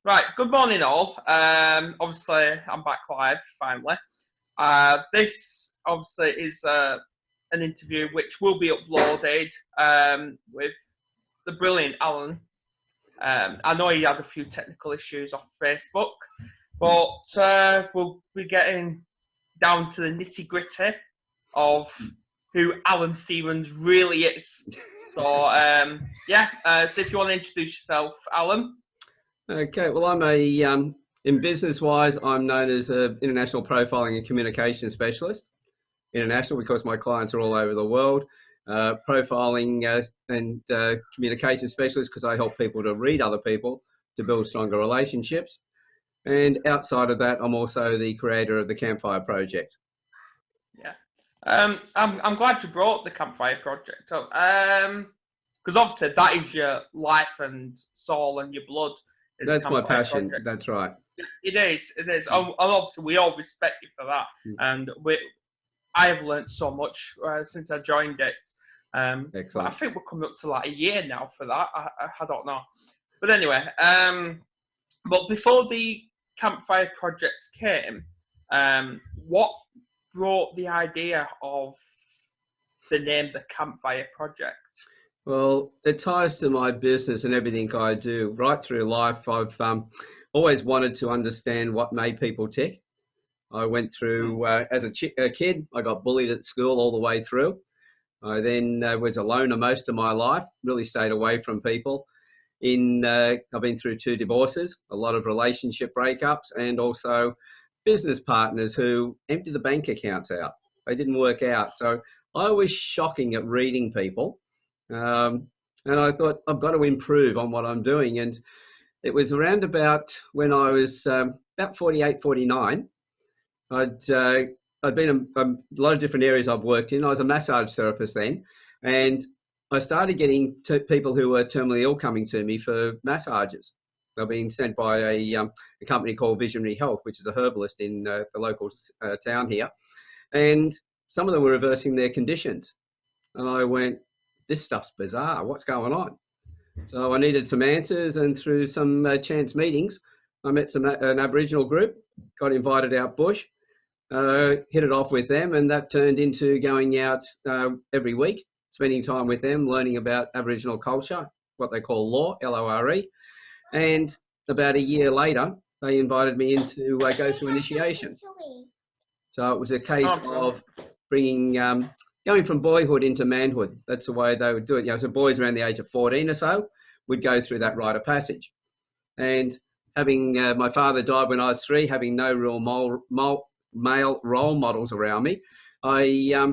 Right, good morning all. Obviously, I'm back live finally. This obviously is an interview which will be uploaded with the brilliant Alan. I know he had a few technical issues off Facebook, but we'll be getting down to the nitty gritty of who Alan Stevens really is. So, so if you want to introduce yourself, Alan. Okay, well, I'm in business-wise, I'm known as an international profiling and communication specialist. International because my clients are all over the world. Profiling and communication specialist because I help people to read other people to build stronger relationships. And outside of that, I'm also the creator of the Campfire project. Yeah, I'm glad you brought the Campfire project up because obviously that is your life and soul and your blood. That's my passion. Project. That's right. It is. It is. And obviously, we all respect you for that. And I have learned so much since I joined it. Excellent. I think we're coming up to like a year now for that. I don't know. But anyway, but before the Campfire project came, what brought the idea of the name the Campfire project? Well, it ties to my business and everything I do. Right through life, I've always wanted to understand what made people tick. I went through, as a kid, I got bullied at school all the way through. I then was a loner most of my life, really stayed away from people. I've been through 2 divorces, a lot of relationship breakups, and also business partners who emptied the bank accounts out. They didn't work out. So I was shocking at reading people. And I thought, I've got to improve on what I'm doing. And it was around about when I was about 48, 49. I'd been in a lot of different areas I've worked in. I was a massage therapist then. And I started getting people who were terminally ill coming to me for massages. They're being sent by a company called Visionary Health, which is a herbalist in the local town here. And some of them were reversing their conditions. And I went, this stuff's bizarre. What's going on? So I needed some answers, and through some chance meetings, I met an Aboriginal group, got invited out bush, hit it off with them, and that turned into going out every week, spending time with them, learning about Aboriginal culture, what they call law, L-O-R-E. And about a year later, they invited me in to go through initiation. So it was a case of bringing... going from boyhood into manhood. That's the way they would do it. So boys around the age of 14 or so would go through that rite of passage. And having my father died when I was 3, having no real male role models around me, I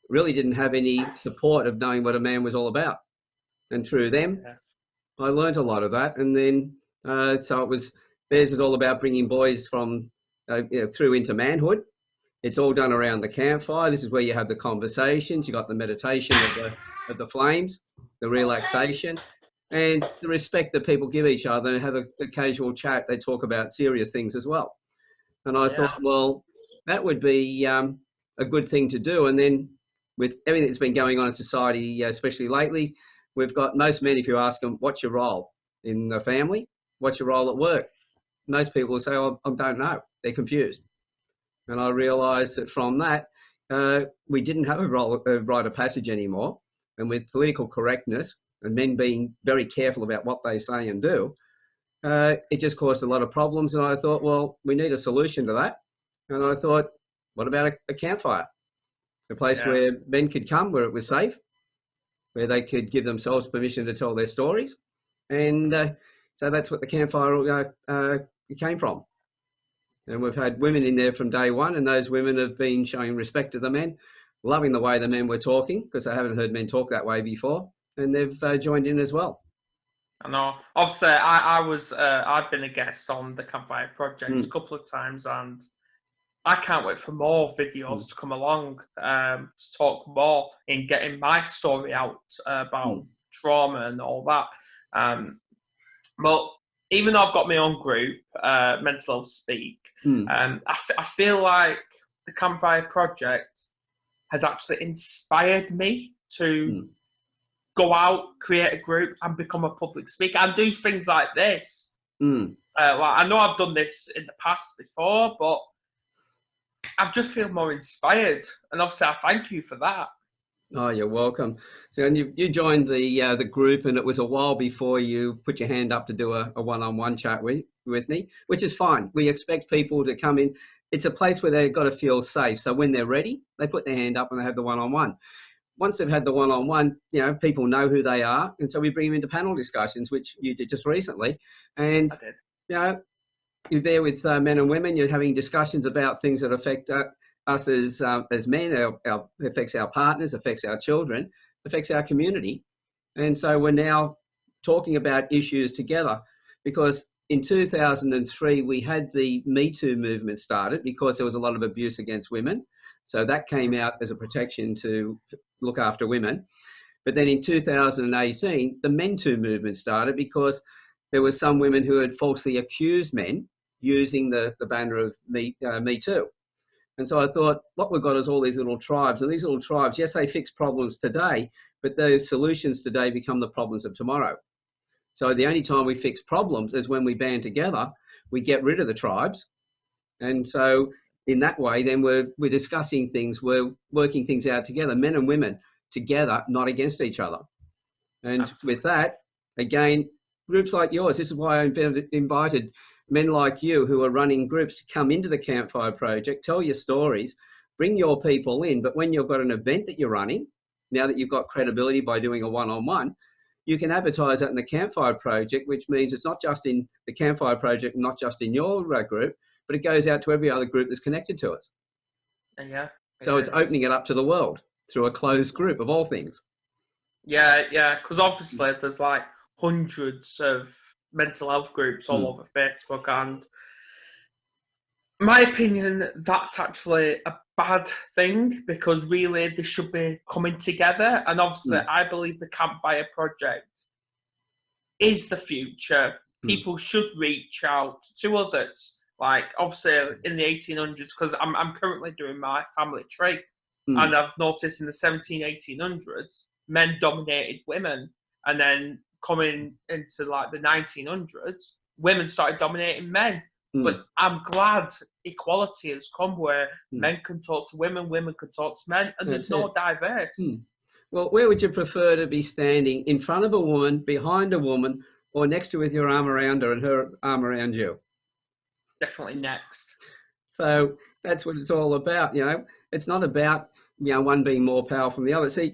really didn't have any support of knowing what a man was all about. And through them, I learned a lot of that. And then, so it was, theirs is all about bringing boys from through into manhood. It's all done around the campfire. This is where you have the conversations. You got the meditation of the flames, the relaxation, and the respect that people give each other, and have a casual chat. They talk about serious things as well. And I thought, well, that would be a good thing to do. And then with everything that's been going on in society, especially lately, we've got most men, if you ask them, what's your role in the family? What's your role at work? Most people will say, oh, I don't know. They're confused. And I realised that from that, we didn't have a rite of passage anymore. And with political correctness and men being very careful about what they say and do, it just caused a lot of problems. And I thought, well, we need a solution to that. And I thought, what about a campfire? A place where men could come, where it was safe, where they could give themselves permission to tell their stories. And so that's what the campfire came from. And we've had women in there from day one, and those women have been showing respect to the men, loving the way the men were talking, because they haven't heard men talk that way before, and they've joined in as well. I know. Obviously, I've been a guest on the Campfire Project a couple of times, and I can't wait for more videos to come along to talk more in getting my story out about trauma and all that. But even though I've got my own group, Mental Health Speak, I feel like the Campfire Project has actually inspired me to go out, create a group, and become a public speaker and do things like this. Well, I know I've done this in the past before, but I just feel more inspired, and obviously I thank you for that. Oh, you're welcome. So, and you joined the group, and it was a while before you put your hand up to do a one-on-one chat with me, which is fine. We expect people to come in. It's a place where they've got to feel safe. So when they're ready, they put their hand up and they have the one-on-one. Once they've had the one-on-one, people know who they are, and so we bring them into panel discussions, which you did just recently. And I did. You're there with men and women. You're having discussions about things that affect us as men. Affects our partners, affects our children, affects our community. And so we're now talking about issues together, because in 2003 we had the Me Too movement started because there was a lot of abuse against women. So that came out as a protection to look after women. But then in 2018, the Men Too movement started because there were some women who had falsely accused men using the banner of Me Too. And so I thought, what we've got is all these little tribes. And these little tribes, yes, they fix problems today, but those solutions today become the problems of tomorrow. So the only time we fix problems is when we band together, we get rid of the tribes. And so in that way, then we're discussing things, we're working things out together, men and women together, not against each other. And Absolutely. with that, again, groups like yours, this is why I invited men like you who are running groups to come into the Campfire Project, tell your stories, bring your people in. But when you've got an event that you're running, now that you've got credibility by doing a one-on-one, you can advertise that in the Campfire Project, which means it's not just in the Campfire Project, not just in your group, but it goes out to every other group that's connected to us. Yeah. So it's opening it up to the world through a closed group of all things. Yeah, because obviously there's like hundreds of mental health groups all over Facebook, and my opinion, that's actually a bad thing, because really they should be coming together. And obviously I believe the Campfire Project is the future. People should reach out to others. Like obviously in the 1800s, because I'm currently doing my family tree, and I've noticed in the 1800s, men dominated women, and then coming into like the 1900s, women started dominating men. But I'm glad equality has come where men can talk to women, women can talk to men, and there's no diverse. Well, where would you prefer to be standing? In front of a woman, behind a woman, or next to her with your arm around her and her arm around you? Definitely next. So that's what it's all about. It's not about one being more powerful than the other. See,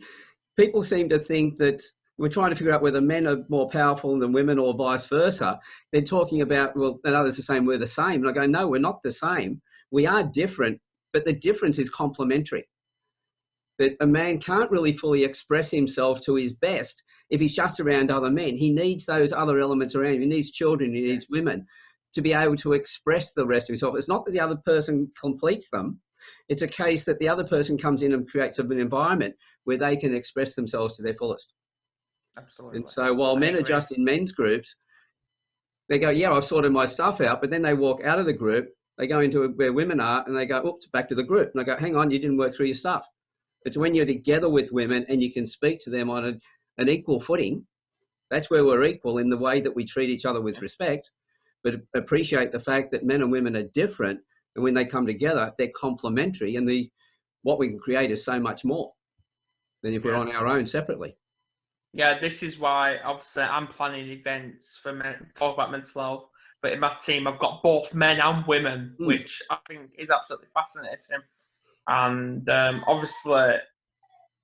people seem to think that we're trying to figure out whether men are more powerful than women or vice versa. They're talking about, well, and others are saying we're the same. And I go, no, we're not the same. We are different, but the difference is complementary. That a man can't really fully express himself to his best if he's just around other men. He needs those other elements around him. He needs children, he needs women to be able to express the rest of himself. It's not that the other person completes them. It's a case that the other person comes in and creates an environment where they can express themselves to their fullest. Absolutely. And so while men are just in men's groups, they go, yeah, I've sorted my stuff out, but then they walk out of the group, they go into where women are, and they go, oops, back to the group. And I go, hang on, you didn't work through your stuff. It's when you're together with women and you can speak to them on an equal footing. That's where we're equal in the way that we treat each other with respect, but appreciate the fact that men and women are different. And when they come together, they're complementary, and what we can create is so much more than if we're on our own separately. Yeah, this is why obviously I'm planning events for men, talk about mental health, but in my team I've got both men and women, which I think is absolutely fascinating. And obviously,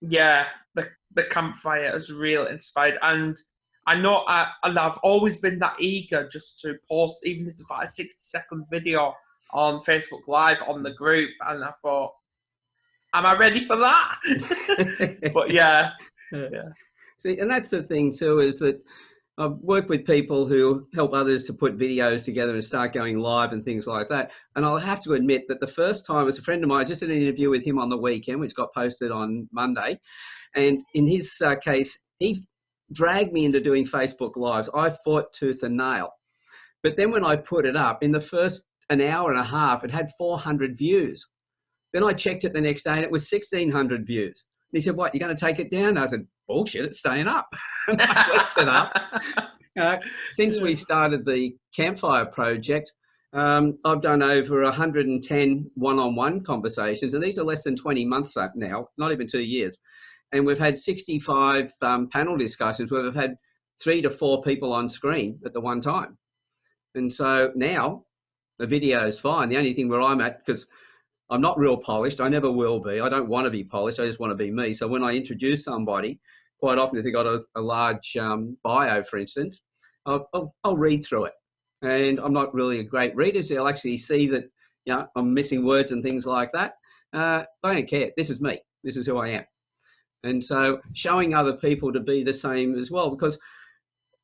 yeah, the Campfire has really inspired. And I know I've always been that eager just to post, even if it's like a 60-second video on Facebook Live on the group. And I thought, am I ready for that? But yeah. See, and that's the thing too, is that I've worked with people who help others to put videos together and start going live and things like that. And I'll have to admit that the first time, as a friend of mine, I just did an interview with him on the weekend, which got posted on Monday. And in his case, he dragged me into doing Facebook Lives. I fought tooth and nail. But then when I put it up, in the first an hour and a half, it had 400 views. Then I checked it the next day and it was 1,600 views. And he said, what, you're going to take it down? I said, bullshit, it's staying up. And I left it up. Since we started the Campfire project, I've done over 110 one-on-one conversations, and these are less than 20 months up now, not even 2 years. And we've had 65 panel discussions where we've had 3 to 4 people on screen at the one time. And so now the video is fine. The only thing where I'm at, because I'm not real polished, I never will be. I don't want to be polished. I just want to be me. So when I introduce somebody, quite often if they've got a large bio, for instance, I'll read through it. And I'm not really a great reader, so they'll actually see that, you know, I'm missing words and things like that. I don't care. This is me. This is who I am. And so showing other people to be the same as well, because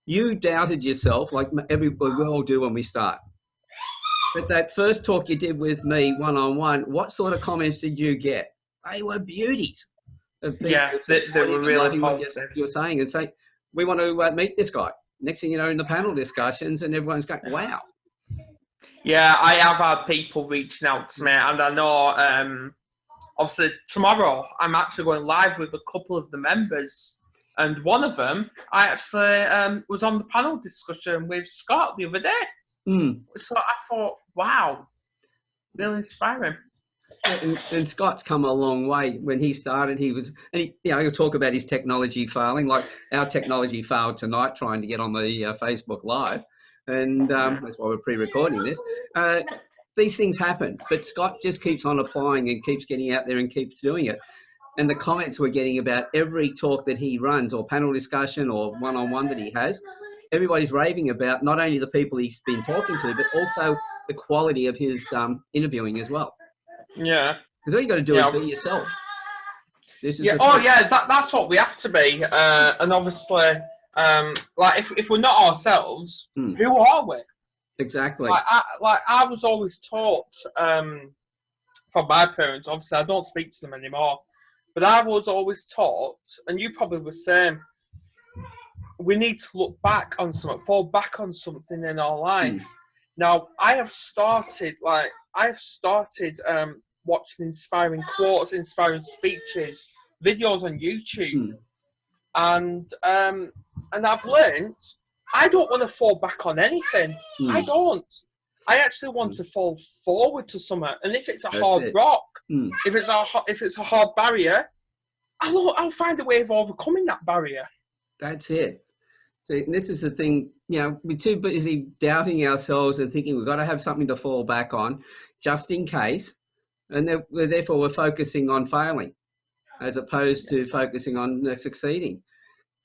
you doubted yourself, like we all do when we start. But that first talk you did with me one-on-one, what sort of comments did you get? They were beauties. Yeah, they were really positive. You're saying, and say, we want to meet this guy. Next thing you know, in the panel discussions, and everyone's going, wow. Yeah, I have had people reaching out to me, and I know, obviously, tomorrow I'm actually going live with a couple of the members, and one of them, I actually was on the panel discussion with Scott the other day. So I thought, wow, really inspiring. And Scott's come a long way. When he started, he'll talk about his technology failing, like our technology failed tonight trying to get on the Facebook Live, and that's why we're pre-recording this. These things happen, but Scott just keeps on applying and keeps getting out there and keeps doing it. And the comments we're getting about every talk that he runs or panel discussion or one-on-one that he has, everybody's raving about not only the people he's been talking to, but also the quality of his interviewing as well. Yeah. Because all you got to do is be yourself. That's what we have to be. And obviously, like if we're not ourselves, who are we? Exactly. I was always taught from my parents. Obviously, I don't speak to them anymore, but I was always taught, and you probably were the same. We need to look back on something, fall back on something in our life. Now, I have started watching inspiring quotes, inspiring speeches, videos on YouTube, and I've learned I don't want to fall back on anything. I don't. I actually want to fall forward to something, and if it's a hard rock, if it's a hard barrier, I'll find a way of overcoming that barrier. That's it. So this is the thing, you know, we're too busy doubting ourselves and thinking we've got to have something to fall back on just in case. And therefore we're focusing on failing as opposed to focusing on succeeding.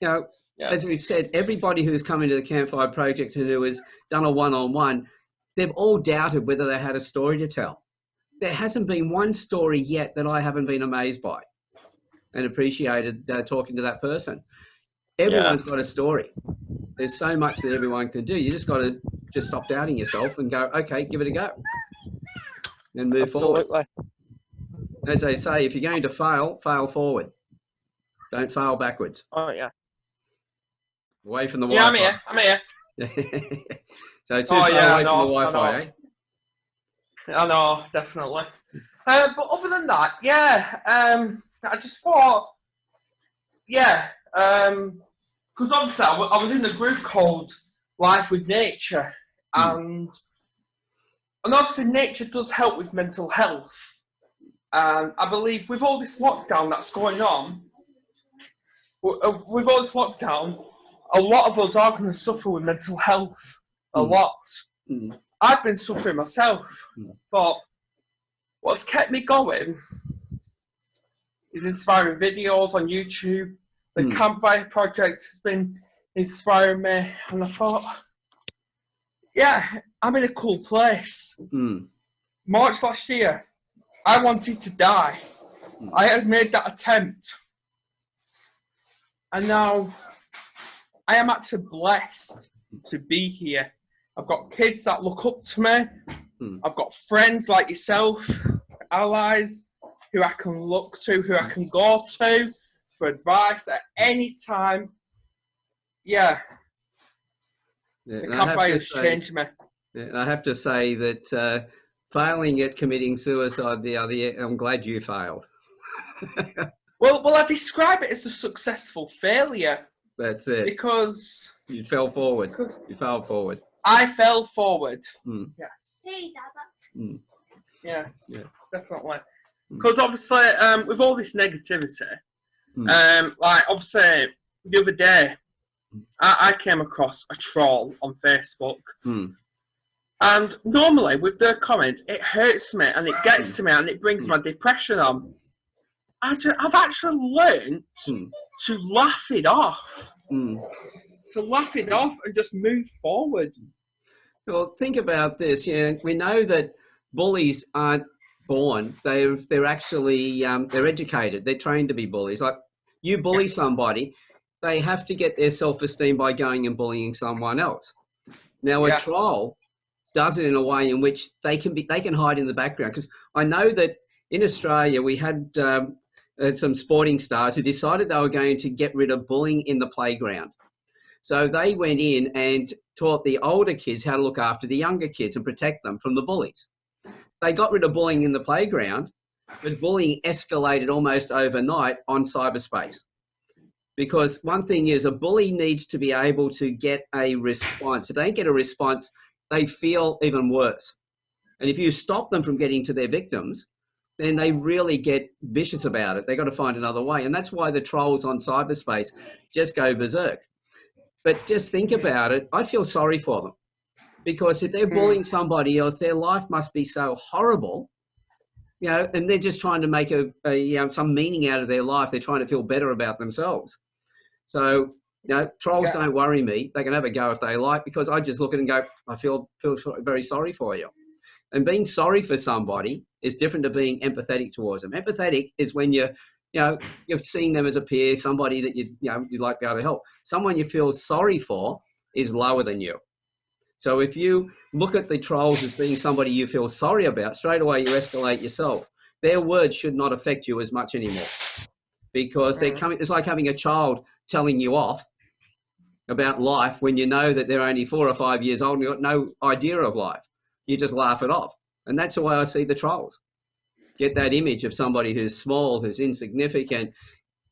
You know, as we've said, everybody who's come into the Campfire Project and who has done a one-on-one, they've all doubted whether they had a story to tell. There hasn't been one story yet that I haven't been amazed by and appreciated talking to that person. Everyone's got a story. There's so much that everyone can do. You just got to just stop doubting yourself and go, okay, give it a go. And move forward. As they say, if you're going to fail, fail forward. Don't fail backwards. Oh, yeah. Away from the Wi-Fi. Yeah, I'm here. So too far away from the Wi-Fi, eh? I know, definitely. But other than that, I just thought, because obviously I was in a group called Life with Nature, and obviously nature does help with mental health. And I believe with all this lockdown that's going on, a lot of us are going to suffer with mental health. A lot. I've been suffering myself, but what's kept me going is inspiring videos on YouTube. The Campfire Project has been inspiring me, and I thought, I'm in a cool place. March last year, I wanted to die. I had made that attempt. And now I am actually blessed to be here. I've got kids that look up to me. I've got friends like yourself, allies, who I can look to, who I can go to for advice at any time. The Campfire has changed me. I have to say that failing at committing suicide the other year, I'm glad you failed. Well, I describe it as a successful failure. That's it. Because You fell forward. You fell forward. I fell forward. Mm. Yes. Mm. Yes. Yeah. Definitely. Mm. Because obviously, with all this negativity, like obviously the other day, I came across a troll on Facebook. Mm. And normally with their comments, it hurts me and it gets to me and it brings my depression on. I've actually learned to laugh it off. To laugh it off and just move forward. Well, think about this. We know that bullies aren't born. They're actually they're educated. They're trained to be bullies. Like you bully somebody, they have to get their self-esteem by going and bullying someone else. Now a troll does it in a way in which they can hide in the background. Because I know that in Australia we had some sporting stars who decided they were going to get rid of bullying in the playground. So they went in and taught the older kids how to look after the younger kids and protect them from the bullies. They got rid of bullying in the playground, but bullying escalated almost overnight on cyberspace. Because one thing is a bully needs to be able to get a response. If they don't get a response, they feel even worse. And if you stop them from getting to their victims, then they really get vicious about it. They've got to find another way. And that's why the trolls on cyberspace just go berserk. But just think about it. I feel sorry for them because if they're bullying somebody else, their life must be so horrible, and they're just trying to make some meaning out of their life. They're trying to feel better about themselves. So, trolls don't worry me. They can have a go if they like because I just look at it and go, I feel very sorry for you. And being sorry for somebody is different to being empathetic towards them. Empathetic is when you're seeing them as a peer, somebody that you'd like to be able to help. Someone you feel sorry for is lower than you. So if you look at the trolls as being somebody you feel sorry about, straight away you escalate yourself. Their words should not affect you as much anymore because it's like having a child telling you off about life when you know that they're only 4 or 5 years old and you've got no idea of life. You just laugh it off. And that's the way I see the trolls. Get that image of somebody who's small, who's insignificant.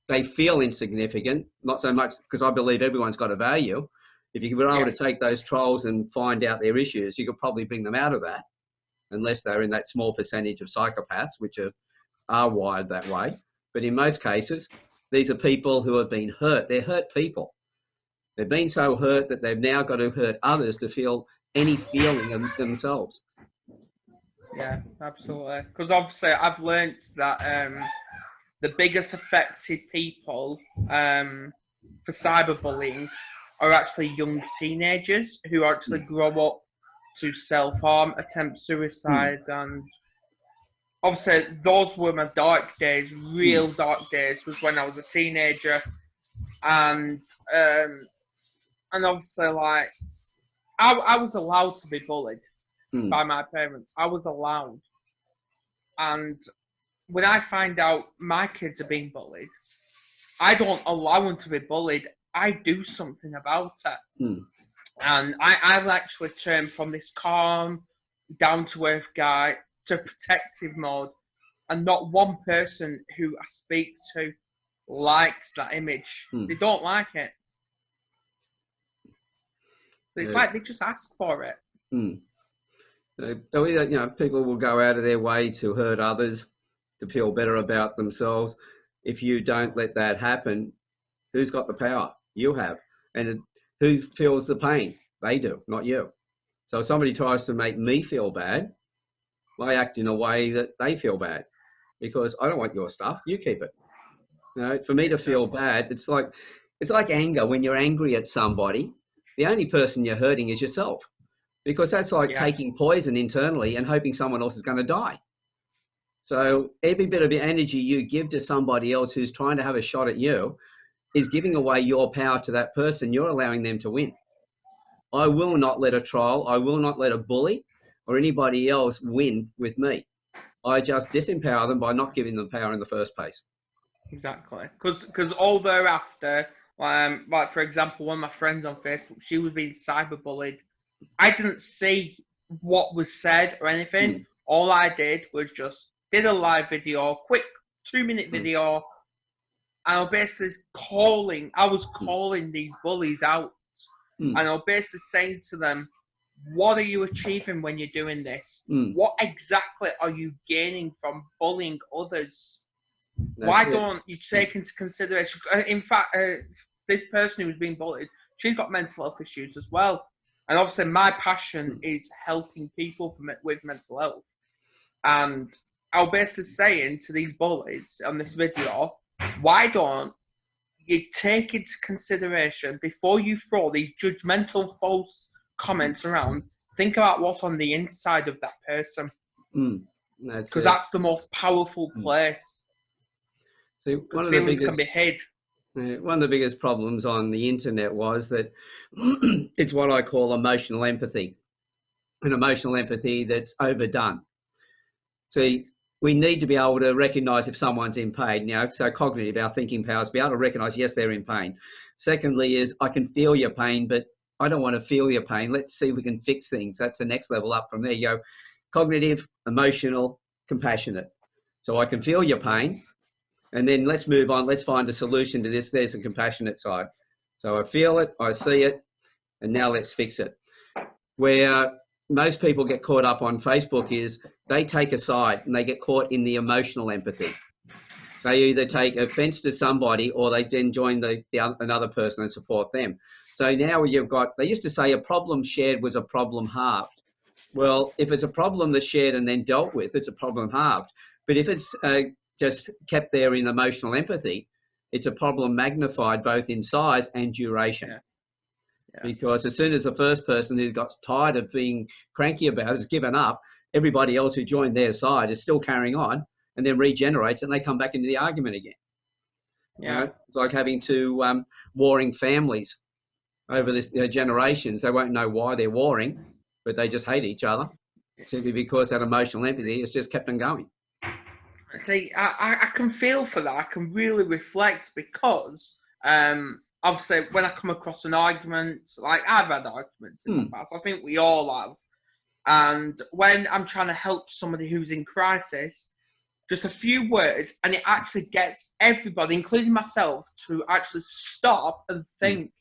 They feel insignificant, not so much because I believe everyone's got a value. If you were able to take those trolls and find out their issues, you could probably bring them out of that, unless they're in that small percentage of psychopaths, which are wired that way. But in most cases, these are people who have been hurt. They're hurt people. They've been so hurt that they've now got to hurt others to feel any feeling of themselves. Yeah, absolutely. Because obviously I've learnt that the biggest affected people for cyberbullying are actually young teenagers who actually grow up to self-harm, attempt suicide, and obviously those were my dark days, real dark days, was when I was a teenager, and obviously like I was allowed to be bullied by my parents. I was allowed. And when I find out my kids are being bullied, I don't allow them to be bullied. I do something about it. And I've actually turned from this calm, down-to-earth guy to protective mode. And not one person who I speak to likes that image. They don't like it. But it's like they just ask for it. People will go out of their way to hurt others, to feel better about themselves. If you don't let that happen, who's got the power? You have. And who feels the pain? They do, not you. So if somebody tries to make me feel bad, I act in a way that they feel bad because I don't want your stuff. You keep it. For me to feel bad, it's like anger. When you're angry at somebody, the only person you're hurting is yourself. Because that's like taking poison internally and hoping someone else is going to die. So every bit of energy you give to somebody else who's trying to have a shot at you is giving away your power to that person. You're allowing them to win. I will not let a troll, I will not let a bully or anybody else win with me. I just disempower them by not giving them power in the first place. Exactly. Because all thereafter, like for example, one of my friends on Facebook, she was being cyberbullied. I didn't see what was said or anything. All I did was just did a live video, quick 2-minute video, and I was basically calling these bullies out. Mm. and I'll basically saying to them, what are you achieving when you're doing this? Mm. What exactly are you gaining from bullying others? That's Why it. don't you take into consideration? In fact, this person who's being bullied, she's got mental health issues as well. And obviously, my passion is helping people with mental health. And I'll basically saying to these bullies on this video, why don't you take into consideration before you throw these judgmental, false comments around? Think about what's on the inside of that person, That's because it. that's the most powerful place. See, Because feelings can be hid. One of the biggest problems on the internet was that it's what I call emotional empathy, an emotional empathy that's overdone. See, we need to be able to recognise if someone's in pain. So cognitive, our thinking powers, be able to recognise, yes, they're in pain. Secondly is, I can feel your pain, but I don't want to feel your pain. Let's see if we can fix things. That's the next level up from there. You go cognitive, emotional, compassionate. So I can feel your pain, and then let's move on. Let's find a solution to this. There's a compassionate side. So I feel it, I see it, and now let's fix it. Where most people get caught up on Facebook is they take a side and they get caught in the emotional empathy. They either take offence to somebody or they then join another person and support them. So now you've got, they used to say a problem shared was a problem halved. Well, if it's a problem that's shared and then dealt with, it's a problem halved. But if it's just kept there in emotional empathy, it's a problem magnified both in size and duration. Yeah. Because as soon as the first person who got tired of being cranky about it has given up, everybody else who joined their side is still carrying on and then regenerates and they come back into the argument again. Yeah. It's like having two warring families over this generations. They won't know why they're warring, but they just hate each other simply because that emotional empathy has just kept on going. See, I can feel for that. I can really reflect because obviously when I come across an argument, like I've had arguments in the past, I think we all have. And when I'm trying to help somebody who's in crisis, just a few words, and it actually gets everybody, including myself, to actually stop and think.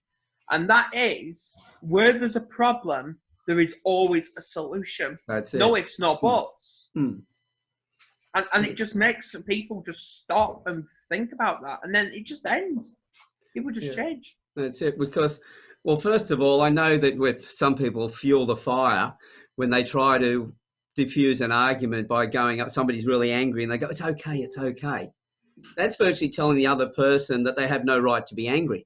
And that is, where there's a problem, there is always a solution. That's it. No ifs, no buts. And it just makes people just stop and think about that. And then it just ends. People just change. That's it. Because, well, first of all, I know that with some people fuel the fire when they try to diffuse an argument by going up, somebody's really angry and they go, it's okay, it's okay. That's virtually telling the other person that they have no right to be angry.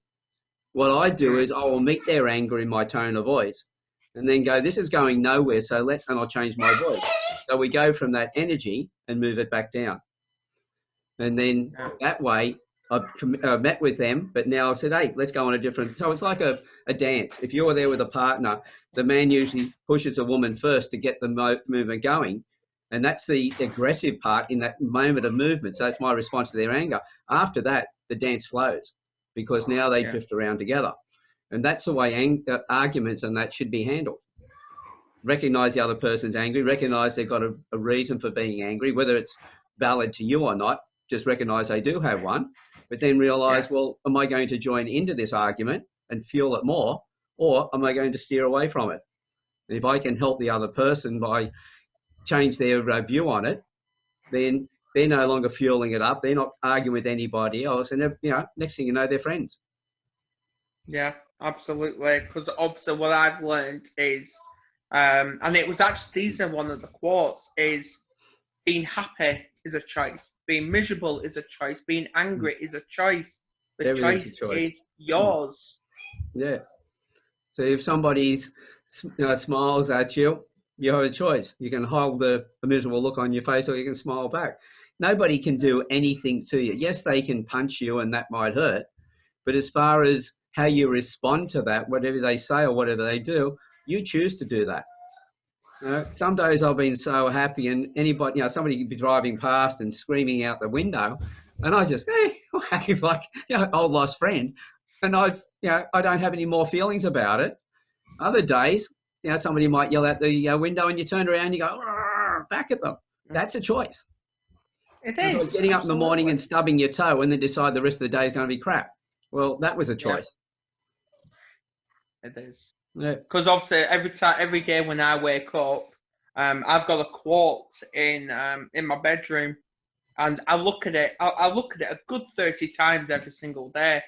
What I do is I will meet their anger in my tone of voice and then go, this is going nowhere, so and I'll change my voice. So we go from that energy and move it back down. And then that way I've met with them, but now I've said, hey, let's go on a different. So it's like a dance. If you're there with a partner, the man usually pushes a woman first to get the movement going. And that's the aggressive part in that moment of movement. So that's my response to their anger. After that, the dance flows because now they drift around together. And that's the way arguments and that should be handled. Recognize the other person's angry, recognize they've got a reason for being angry, whether it's valid to you or not, just recognize they do have one, but then realize, well, am I going to join into this argument and fuel it more, or am I going to steer away from it? And if I can help the other person by change their view on it, then they're no longer fueling it up. They're not arguing with anybody else. And, next thing you know, they're friends. Yeah, absolutely. Because obviously what I've learned is, and it was actually, these are one of the quotes, is being happy is a choice. Being miserable is a choice. Being angry is a choice. The choice is yours. Yeah. So if somebody smiles at you, you have a choice. You can hold a miserable look on your face or you can smile back. Nobody can do anything to you. Yes, they can punch you and that might hurt. But as far as how you respond to that, whatever they say or whatever they do, you choose to do that. Some days I've been so happy and anybody, somebody could be driving past and screaming out the window and I just, wave like, old lost friend. And I don't have any more feelings about it. Other days, somebody might yell out the window and you turn around and you go back at them. That's a choice. It is. Like getting up in the morning and stubbing your toe and then decide the rest of the day is going to be crap. Well, that was a choice. It is. Yeah. Because obviously every day when I wake up, I've got a quote in my bedroom, and I look at it. I look at it a good 30 times every single day,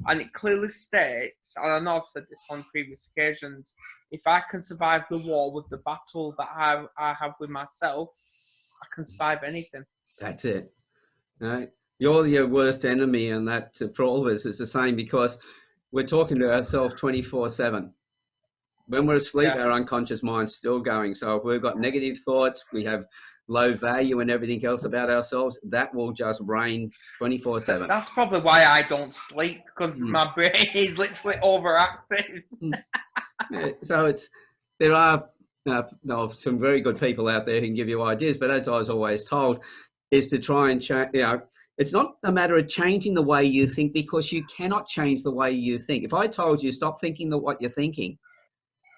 and it clearly states, and I know I've said this on previous occasions, if I can survive the war with the battle that I have with myself, I can survive anything. That's it. Right? You're your worst enemy, and that for all of us is the same, because we're talking to ourselves 24/7. When we're asleep, Yeah. our unconscious mind's still going. So if we've got negative thoughts, we have low value and everything else about ourselves, that will just reign 24/7. That's probably why I don't sleep, because my brain is literally overactive. Yeah, so there are some very good people out there who can give you ideas, but as I was always told, is to try and change. It's not a matter of changing the way you think, because you cannot change the way you think. If I told you stop thinking what you're thinking,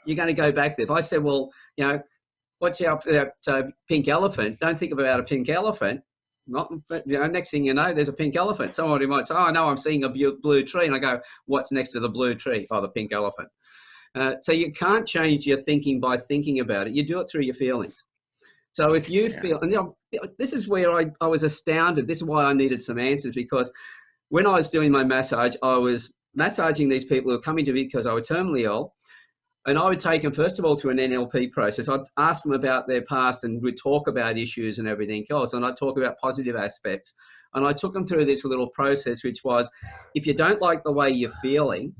you're going to go back there. If I said, well, watch out for that pink elephant, don't think about a pink elephant. Next thing you know, there's a pink elephant. Somebody might say, oh, no, I'm seeing a blue tree. And I go, what's next to the blue tree? Oh, the pink elephant. So you can't change your thinking by thinking about it. You do it through your feelings. So if you feel, and this is where I was astounded. This is why I needed some answers, because when I was doing my massage, I was massaging these people who were coming to me because I was terminally ill. And I would take them, first of all, through an NLP process. I'd ask them about their past, and we'd talk about issues and everything else. And I'd talk about positive aspects. And I took them through this little process, which was, if you don't like the way you're feeling,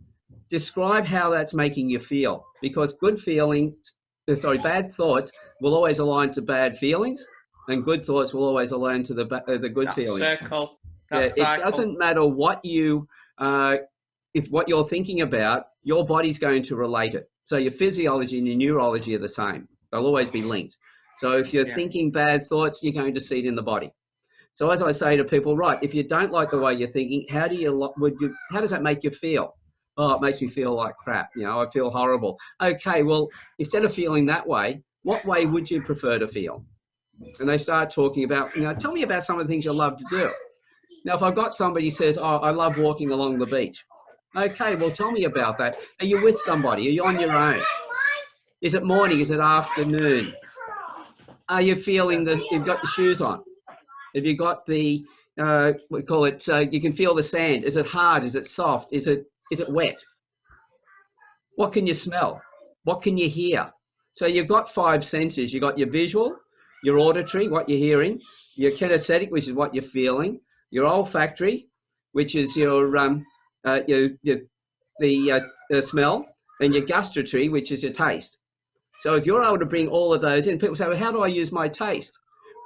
describe how that's making you feel. Because bad thoughts will always align to bad feelings, and good thoughts will always align to the good feelings. Circle. It doesn't matter what if what you're thinking about, your body's going to relate it. So your physiology and your neurology are the same. They'll always be linked. So if you're thinking bad thoughts, you're going to see it in the body. So as I say to people, right, if you don't like the way you're thinking, how does that make you feel? Oh, it makes me feel like crap. I feel horrible. Okay, well, instead of feeling that way, what way would you prefer to feel? And they start talking about, tell me about some of the things you love to do. Now, if I've got somebody who says, oh, I love walking along the beach. Okay, well, tell me about that. Are you with somebody? Are you on your own? Is it morning? Is it afternoon? Are you feeling you've got your shoes on? Have you got you can feel the sand. Is it hard? Is it soft? Is it wet? What can you smell? What can you hear? So you've got 5 senses. You've got your visual, your auditory, what you're hearing, your kinesthetic, which is what you're feeling, your olfactory, which is your smell, and your gustatory, which is your taste. So if you're able to bring all of those in, people say, well, how do I use my taste?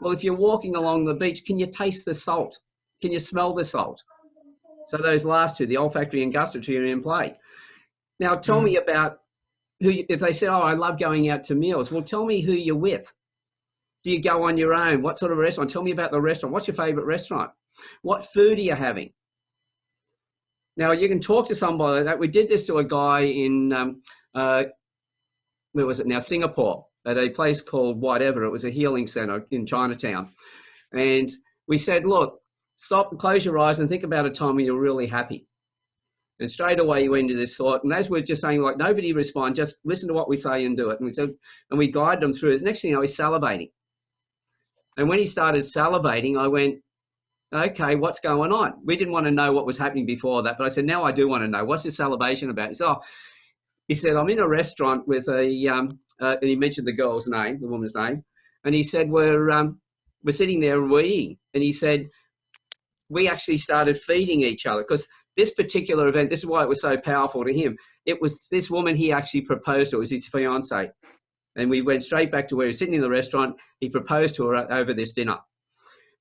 Well, if you're walking along the beach, can you taste the salt? Can you smell the salt? So those last two, the olfactory and gustatory, are in play. Now, tell me about if they say, oh, I love going out to meals. Well, tell me who you're with. Do you go on your own? What sort of restaurant? Tell me about the restaurant. What's your favorite restaurant? What food are you having? Now, you can talk to somebody like that. We did this to a guy in, where was it now? Singapore, at a place called whatever. It was a healing center in Chinatown. And we said, look, stop and close your eyes and think about a time when you're really happy. And straight away you went into this thought. And as we're just saying, like, nobody respond, just listen to what we say and do it. And we said, and we guide them through it. Next thing you know, he's salivating. And when he started salivating, I went, okay, what's going on? We didn't want to know what was happening before that. But I said, now I do want to know. What's this salivation about? He said, I'm in a restaurant with and he mentioned the girl's name, the woman's name. And he said, we're sitting there and we're eating. And he said, we actually started feeding each other, because this particular event, this is why it was so powerful to him. It was this woman he actually proposed to. It was his fiance. And we went straight back to where he was sitting in the restaurant. He proposed to her over this dinner.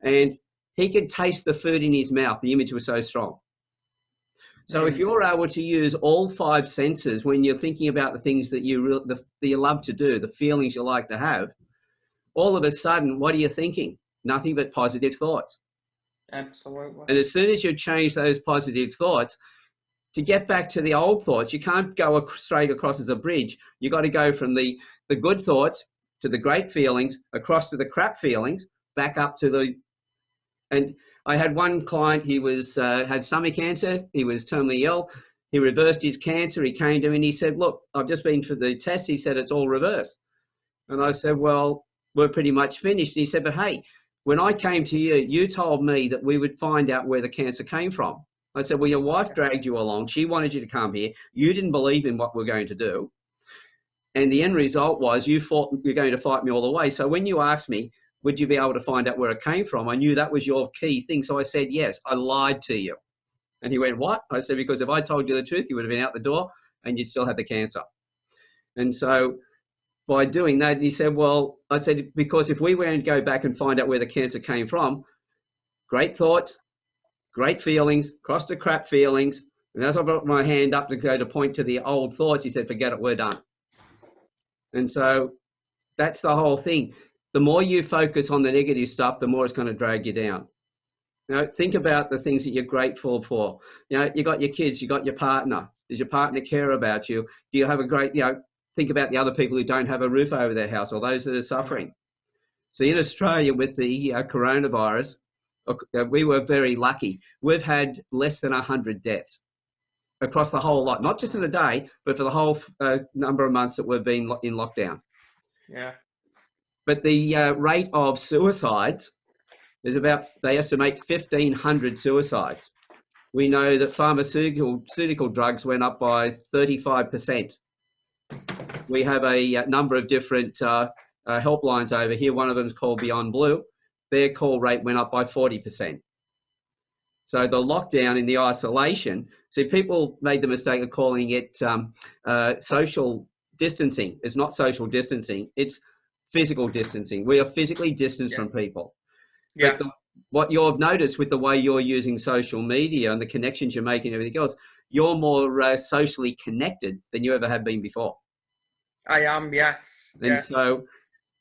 And he could taste the food in his mouth. The image was so strong. So if you're able to use all 5 senses when you're thinking about the things that you love to do, the feelings you like to have, all of a sudden, what are you thinking? Nothing but positive thoughts. Absolutely. And as soon as you change those positive thoughts, to get back to the old thoughts, you can't go straight across as a bridge. You've got to go from the good thoughts to the great feelings, across to the crap feelings, back up to and I had one client, he was had stomach cancer, he was terminally ill, He reversed his cancer. He came to me and he said, look, I've just been for the test. He said, it's all reversed. And I said, well, we're pretty much finished. And he said, but hey, when I came to you, you told me that we would find out where the cancer came from. I said, well, your wife dragged you along. She wanted you to come here. You didn't believe in what we're going to do. And the end result was you're going to fight me all the way. So when you asked me, would you be able to find out where it came from? I knew that was your key thing. So I said, yes, I lied to you. And he went, what? I said, because if I told you the truth, you would have been out the door and you'd still have the cancer. And so by doing that, he said, well, I said, because if we were going to go back and find out where the cancer came from, great thoughts, great feelings, cross the crap feelings. And as I brought my hand up to go to point to the old thoughts, he said, forget it, we're done. And so that's the whole thing. The more you focus on the negative stuff, the more it's going to drag you down. You know, think about the things that you're grateful for. You know, you got your kids, you got your partner. Does your partner care about you? Do you have a great, think about the other people who don't have a roof over their house or those that are suffering. So in Australia with the coronavirus, we were very lucky. We've had less than 100 deaths across the whole lot, not just in a day, but for the whole number of months that we've been in lockdown. Yeah. But the rate of suicides is they estimate 1,500 suicides. We know that pharmaceutical drugs went up by 35%. We have a number of different helplines over here. One of them is called Beyond Blue. Their call rate went up by 40%. So the lockdown and the isolation, see, people made the mistake of calling it social distancing. It's not social distancing. It's physical distancing. We are physically distanced from people. Yeah. But what you've noticed with the way you're using social media and the connections you're making and everything else, you're more socially connected than you ever have been before. I am, yes. And so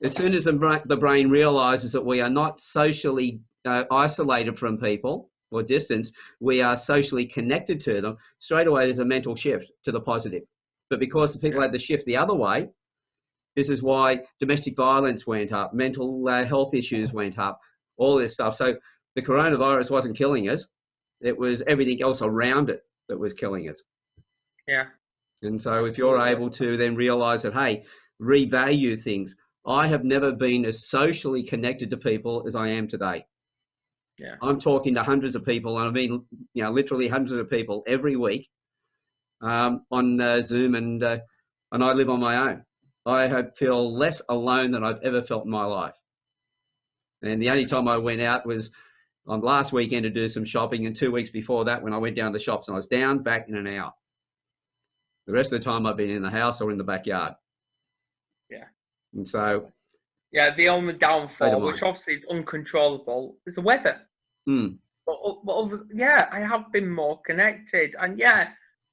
as soon as the brain realizes that we are not socially isolated from people or distance, we are socially connected to them, straight away there's a mental shift to the positive. But because the people had to shift the other way, this is why domestic violence went up, mental health issues went up, all this stuff. So the coronavirus wasn't killing us. It was everything else around it that was killing us. Yeah. And so if you're able to then realize that, hey, revalue things. I have never been as socially connected to people as I am today. Yeah. I'm talking to hundreds of people, and I mean, literally hundreds of people every week on Zoom, and I live on my own. I feel less alone than I've ever felt in my life. And the only time I went out was on last weekend to do some shopping, and 2 weeks before that when I went down to the shops, and I was down, back in an hour. The rest of the time I've been in the house or in the backyard. Yeah. And so... yeah, the only downfall, which obviously is uncontrollable, is the weather. But I have been more connected. And yeah,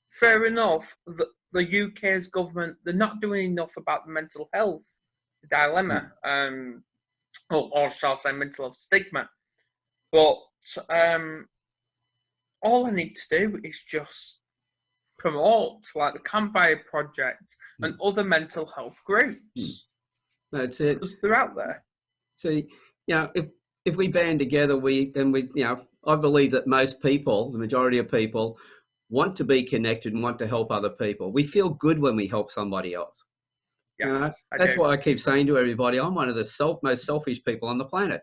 fair enough, the UK's government, they're not doing enough about the mental health dilemma, or shall I say mental health stigma. But all I need to do is just promote like the Campfire Project and other mental health groups. That's it. Because they're out there. So, if we band together, I believe that most people, the majority of people, want to be connected and want to help other people. We feel good when we help somebody else. Yes, that's why I keep saying to everybody, I'm one of the most selfish people on the planet,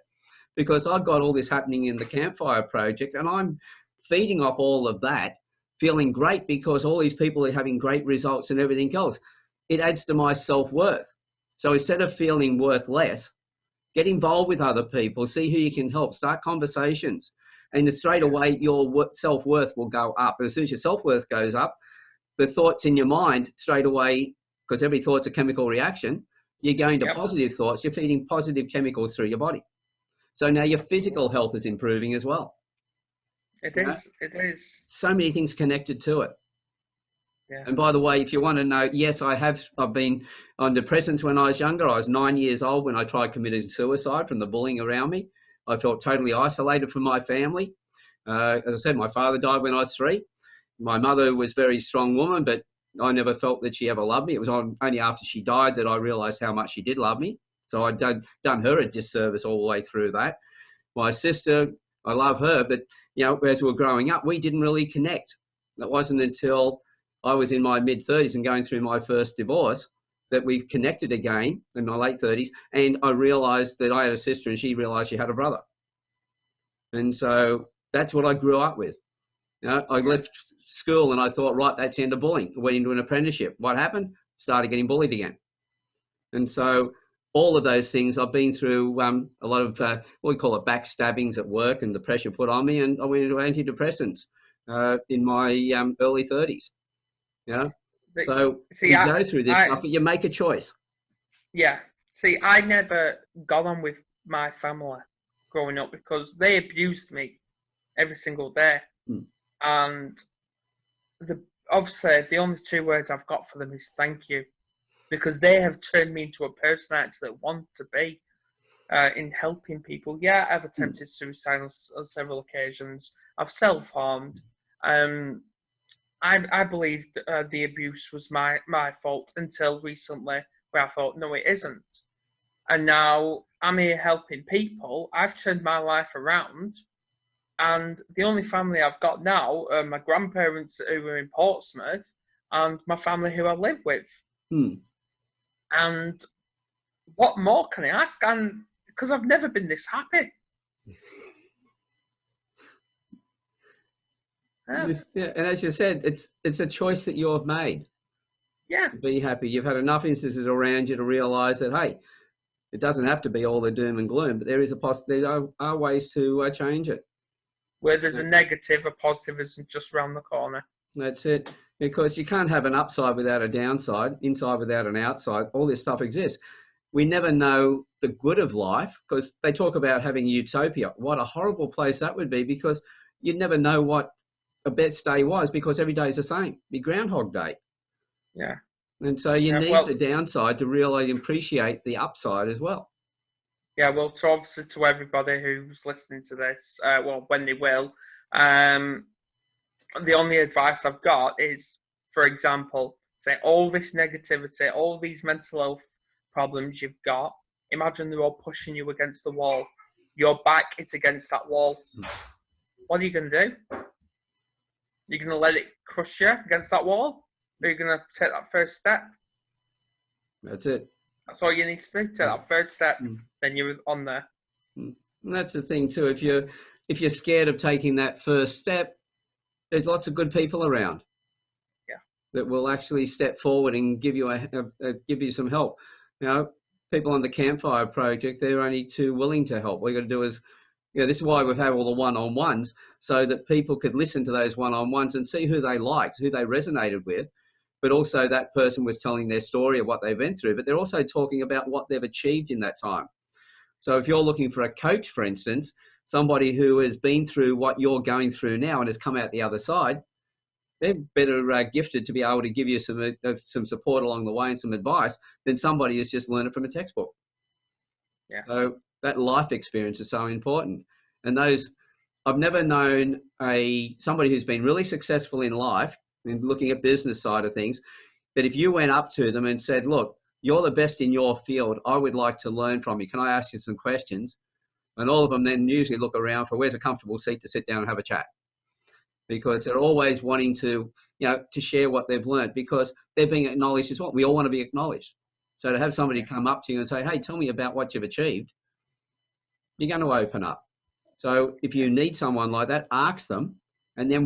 because I've got all this happening in the Campfire Project, and I'm feeding off all of that, feeling great because all these people are having great results and everything else. It adds to my self-worth. So instead of feeling worth less, get involved with other people, see who you can help, start conversations, and straight away your self-worth will go up. And as soon as your self-worth goes up, the thoughts in your mind straight away, because every thought's a chemical reaction, you're going to positive thoughts, you're feeding positive chemicals through your body. So now your physical health is improving as well. It is. So many things connected to it. Yeah. And by the way, if you want to know, yes, I've been on depressants when I was younger. I was 9 years old when I tried committing suicide from the bullying around me. I felt totally isolated from my family. As I said, my father died when I was 3. My mother was a very strong woman, but I never felt that she ever loved me. It was only after she died that I realized how much she did love me. So I'd done her a disservice all the way through that. My sister, I love her, but, as we were growing up, we didn't really connect. It wasn't until I was in my mid-30s and going through my first divorce that we connected again in my late 30s, and I realised that I had a sister and she realised she had a brother. And so that's what I grew up with. You know, I left school and I thought, right, that's the end of bullying. I went into an apprenticeship. What happened? Started getting bullied again. And so all of those things, I've been through a lot of what we call it backstabbings at work and the pressure put on me, and I went into antidepressants in my early 30s. Yeah. So you go through this stuff, but you make a choice. Yeah. See, I never got on with my family growing up because they abused me every single day. And obviously the only two words I've got for them is thank you, because they have turned me into a person I actually want to be in helping people. Yeah, I've attempted suicide on several occasions. I've self-harmed. I believed the abuse was my fault until recently, where I thought, no, it isn't. And now I'm here helping people. I've turned my life around. And the only family I've got now are my grandparents who are in Portsmouth and my family who I live with. And what more can I ask? And because I've never been this happy. Yeah, and as you said, it's a choice that you've made. Yeah. To be happy. You've had enough instances around you to realise that, hey, it doesn't have to be all the doom and gloom, but there are ways to change it. Where there's a negative, a positive isn't just around the corner. That's it. Because you can't have an upside without a downside, inside without an outside. All this stuff exists. We never know the good of life, because they talk about having utopia. What a horrible place that would be, because you'd never know what a best day was, because every day is the same. Be Groundhog Day. Yeah. And so you need the downside to really appreciate the upside as well. Yeah, well, obviously to everybody who's listening to this, when they will, the only advice I've got is, for example, say all this negativity, all these mental health problems you've got, imagine they're all pushing you against the wall. Your back is against that wall. What are you going to do? You're going to let it crush you against that wall? Or are you going to take that first step? That's it. That's all you need to do. Take that first step, then you're on there. And that's the thing too. If you're scared of taking that first step, there's lots of good people around. Yeah. That will actually step forward and give you some help. You know, people on the Campfire project, they're only too willing to help. What you got to do is, this is why we've had all the one-on-ones, so that people could listen to those one-on-ones and see who they liked, who they resonated with. But also that person was telling their story of what they've been through, but they're also talking about what they've achieved in that time. So if you're looking for a coach, for instance, somebody who has been through what you're going through now and has come out the other side, they're better gifted to be able to give you some support along the way and some advice than somebody who's just learned it from a textbook. Yeah. So that life experience is so important. And I've never known somebody who's been really successful in life and looking at business side of things, that if you went up to them and said, look, you're the best in your field, I would like to learn from you. Can I ask you some questions? And all of them then usually look around for where's a comfortable seat to sit down and have a chat. Because they're always wanting to share what they've learned, because they're being acknowledged as well. We all want to be acknowledged. So to have somebody come up to you and say, hey, tell me about what you've achieved, you're going to open up. So if you need someone like that, ask them. And then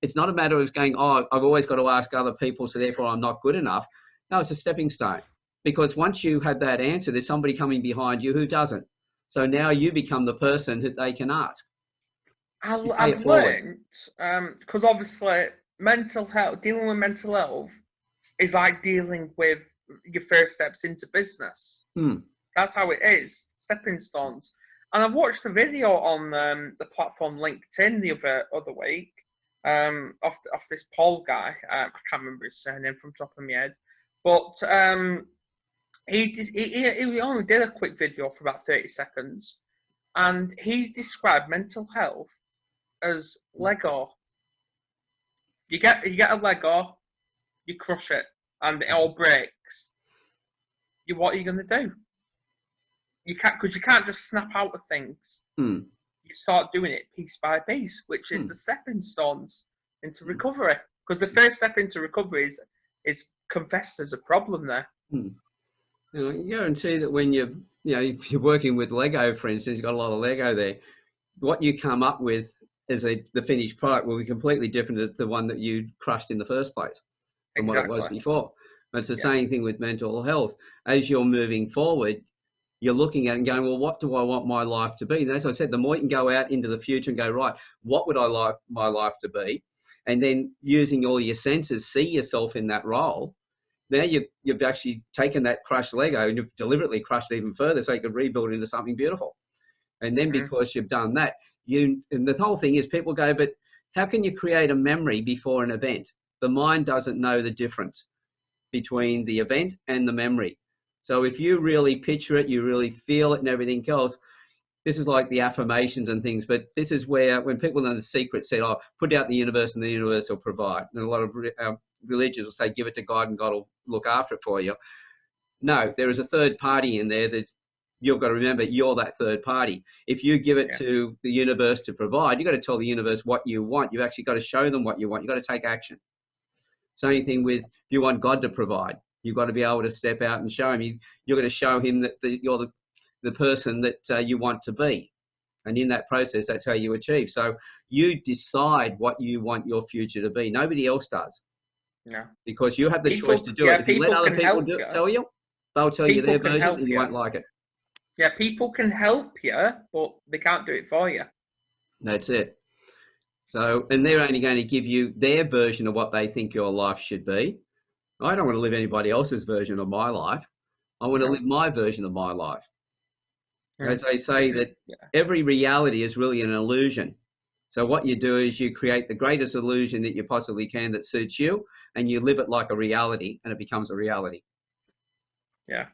it's not a matter of going, oh, I've always got to ask other people, so therefore I'm not good enough. No, it's a stepping stone. Because once you have that answer, there's somebody coming behind you who doesn't. So now you become the person that they can ask. I've learned, because obviously dealing with mental health is like dealing with your first steps into business. That's how it is, stepping stones. And I watched a video on the platform LinkedIn the other week, off this Paul guy. I can't remember his surname from the top of my head, but he only did a quick video for about 30 seconds, and he described mental health as Lego. You get a Lego, you crush it, and it all breaks. What are you gonna do? You can't just snap out of things. You start doing it piece by piece, which is the stepping stones. into recovery. Because the first step into recovery is confess there's a problem there. Hmm. You know, I guarantee that when if you're working with Lego, for instance, you've got a lot of Lego there. What you come up with as the finished product will be completely different to the one that you crushed in the first place from what it was before. And it's the same thing with mental health. As you're moving forward, you're looking at it and going, well, what do I want my life to be? And as I said, the more you can go out into the future and go, right, what would I like my life to be? And then using all your senses, see yourself in that role. Now you've actually taken that crushed Lego and you've deliberately crushed it even further so you could rebuild it into something beautiful. And then because you've done that, and the whole thing is people go, but how can you create a memory before an event? The mind doesn't know the difference between the event and the memory. So if you really picture it, you really feel it and everything else, this is like the affirmations and things, but this is where when people know the secret said, oh, put out the universe and the universe will provide. And a lot of religions will say, give it to God and God will look after it for you. No, there is a third party in there that you've got to remember you're that third party. If you give it to the universe to provide, you've got to tell the universe what you want. You've actually got to show them what you want. You've got to take action. Same thing with if you want God to provide, you've got to be able to step out and show him. You're going to show him that you're the person that you want to be. And in that process, that's how you achieve. So you decide what you want your future to be. Nobody else does. No. Because you have the choice to do it. If you let other people tell you, they'll tell you their version and you won't like it. Yeah, people can help you, but they can't do it for you. That's it. So, and they're only going to give you their version of what they think your life should be. I don't want to live anybody else's version of my life. I want to live my version of my life. As they say that every reality is really an illusion. So what you do is you create the greatest illusion that you possibly can that suits you, and you live it like a reality, and it becomes a reality. Yeah.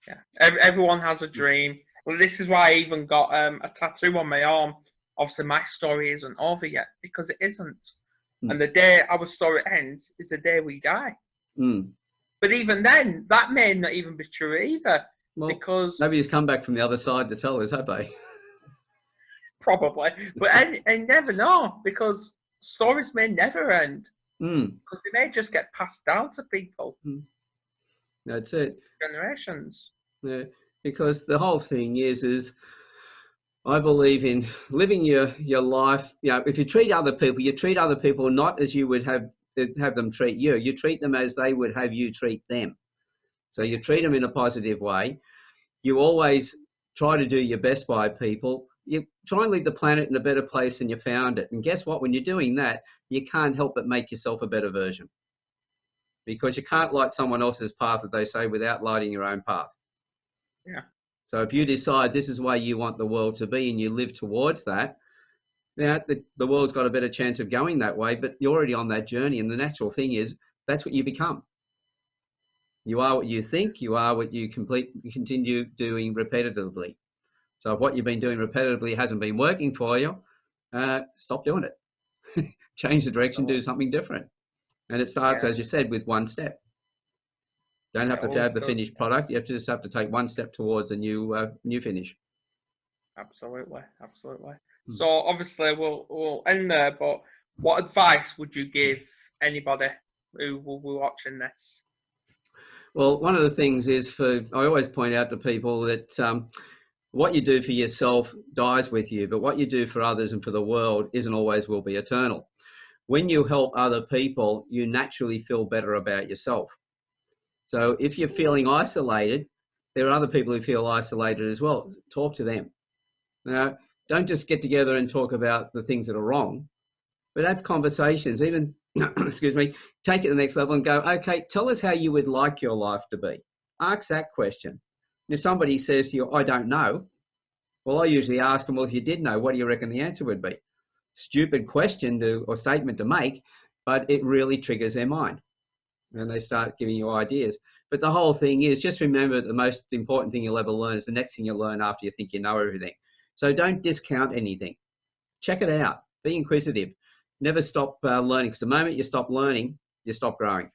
Yeah. Everyone has a dream. Well, this is why I even got a tattoo on my arm. Obviously, my story isn't over yet, because it isn't. And the day our story ends is the day we die. But even then, that may not even be true either. Well, because nobody's come back from the other side to tell us, have they? Probably. But I never know, because stories may never end. Because they may just get passed down to people. That's it. Generations. Yeah, because the whole thing is I believe in living your life. You know, if you treat other people not as you would have them treat you. You treat them as they would have you treat them. So you treat them in a positive way. You always try to do your best by people. You try and leave the planet in a better place than you found it. And guess what? When you're doing that, you can't help but make yourself a better version. Because you can't light someone else's path, that they say, without lighting your own path. Yeah. So if you decide this is where you want the world to be and you live towards that, now the world's got a better chance of going that way, but you're already on that journey. And the natural thing is that's what you become. You are what you think, you are what you continue doing repetitively. So if what you've been doing repetitively hasn't been working for you, stop doing it. Change the direction, do something different. And it starts, as you said, with one step. Don't have to have the finished product. You just have to take one step towards a new finish. Absolutely, absolutely. So obviously we'll end there, but what advice would you give anybody who will be watching this? Well, one of the things is I always point out to people that what you do for yourself dies with you, but what you do for others and for the world isn't always will be eternal. When you help other people, you naturally feel better about yourself. So if you're feeling isolated, there are other people who feel isolated as well. Talk to them. Now, don't just get together and talk about the things that are wrong, but have conversations, even, excuse me, take it to the next level and go, okay, tell us how you would like your life to be. Ask that question. And if somebody says to you, I don't know, well, I usually ask them, well, if you did know, what do you reckon the answer would be? Stupid question or statement to make, but it really triggers their mind and they start giving you ideas. But the whole thing is, just remember the most important thing you'll ever learn is the next thing you'll learn after you think you know everything. So don't discount anything. Check it out. Be inquisitive. Never stop learning, because the moment you stop learning, you stop growing.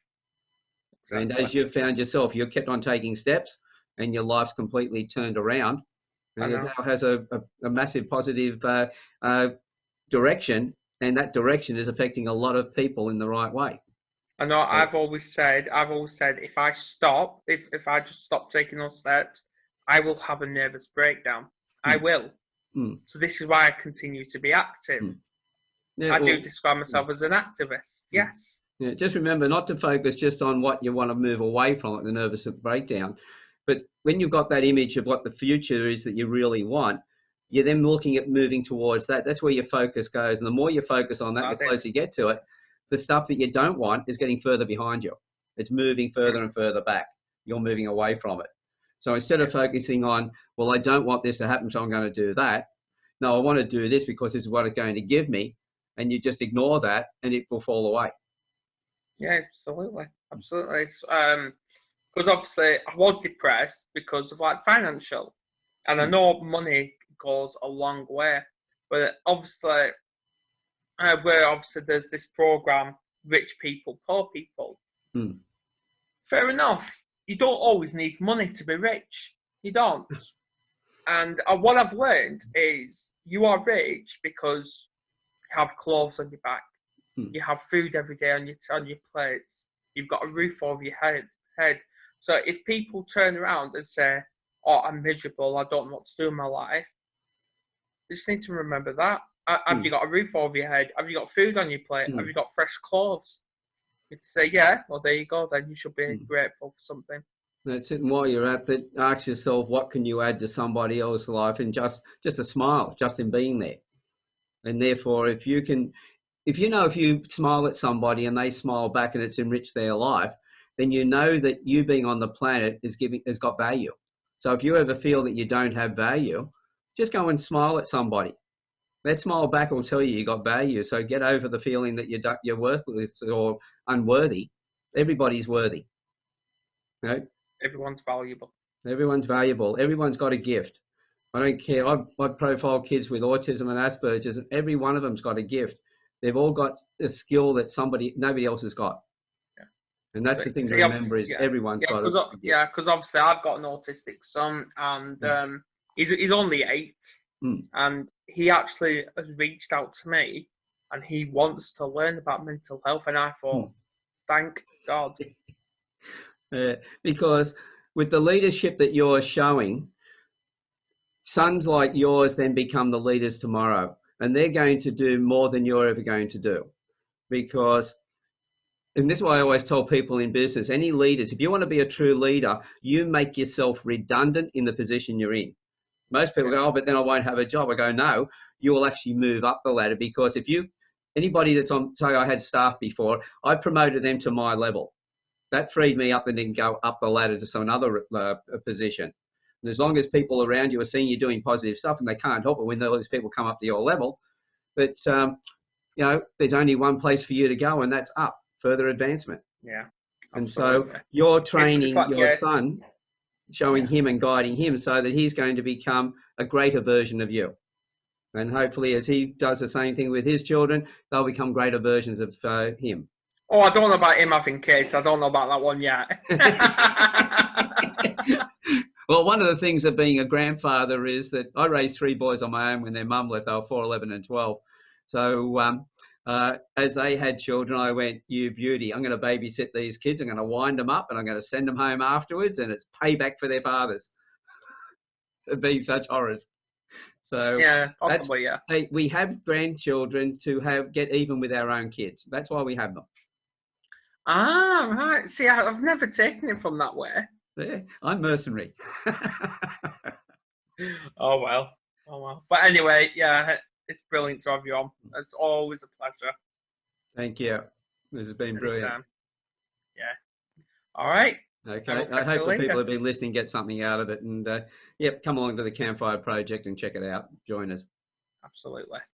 Exactly. And as you've found yourself, you've kept on taking steps and your life's completely turned around. And it now has a massive positive direction and that direction is affecting a lot of people in the right way. I know I've always said, if I stop, if I just stop taking those steps, I will have a nervous breakdown. I will. So this is why I continue to be active. Yeah, I do describe myself as an activist. Yes. Yeah, just remember not to focus just on what you want to move away from, like the nervous breakdown. But when you've got that image of what the future is that you really want, you're then looking at moving towards that. That's where your focus goes. And the more you focus on that, the closer you get to it. The stuff that you don't want is getting further behind you. It's moving further and further back. You're moving away from it. So instead of focusing on, well, I don't want this to happen, so I'm going to do that. No, I want to do this because this is what it's going to give me. And you just ignore that and it will fall away. Yeah, absolutely. Absolutely. Because obviously I was depressed because of like financial. And I know money goes a long way. But obviously, where obviously there's this program, rich people, poor people. Fair enough. You don't always need money to be rich. You don't. And what I've learned is you are rich because you have clothes on your back. You have food every day on your plates. You've got a roof over your head. So if people turn around and say, "Oh, I'm miserable. I don't know what to do in my life," you just need to remember that. Have you got a roof over your head? Have you got food on your plate? Have you got fresh clothes? You say, yeah, well, there you go. Then you should be grateful for something. That's it. And while you're at that, ask yourself, what can you add to somebody else's life? And just a smile, just in being there. And therefore, if you smile at somebody and they smile back and it's enriched their life, then you know that you being on the planet has got value. So if you ever feel that you don't have value, just go and smile at somebody. That smile back will tell you got value. So get over the feeling that you're worthless or unworthy. Everybody's worthy. You know? Everyone's valuable. Everyone's valuable. Everyone's got a gift. I don't care. I profile kids with autism and Asperger's, and every one of them's got a gift. They've all got a skill that nobody else has got. Yeah. And that's the thing to remember is everyone's got a gift. Yeah, because obviously I've got an autistic son, and he's only 8, and he actually has reached out to me, and he wants to learn about mental health, and I thought, thank God. Because with the leadership that you're showing, sons like yours then become the leaders tomorrow, and they're going to do more than you're ever going to do. Because, and this is why I always tell people in business, any leaders, if you want to be a true leader, you make yourself redundant in the position you're in. Most people go, oh, but then I won't have a job. I go, no, you will actually move up the ladder, because anybody that's on, say I had staff before, I promoted them to my level. That freed me up and then go up the ladder to some another position. And as long as people around you are seeing you doing positive stuff, and they can't help it when those people come up to your level, but there's only one place for you to go, and that's up, further advancement. Yeah. And so you're training your son, showing him and guiding him so that he's going to become a greater version of you. And hopefully as he does the same thing with his children, they'll become greater versions of him. Oh, I don't know about him having kids. I don't know about that one yet. Well, one of the things of being a grandfather is that I raised 3 boys on my own when their mum left. They were 4, 11 and 12. So as they had children, I went, you beauty, I'm going to babysit these kids. I'm going to wind them up and I'm going to send them home afterwards, and it's payback for their fathers for being such horrors. So yeah, possibly, yeah. We have grandchildren to get even with our own kids. That's why we have them. Ah, right. See, I've never taken it from that way. Yeah, I'm mercenary. Oh well. But anyway, yeah, it's brilliant to have you on. It's always a pleasure. Thank you. This has been brilliant. Yeah. All right. Okay. I hope the people who've been listening get something out of it. And come along to the Campfire Project and check it out. Join us. Absolutely.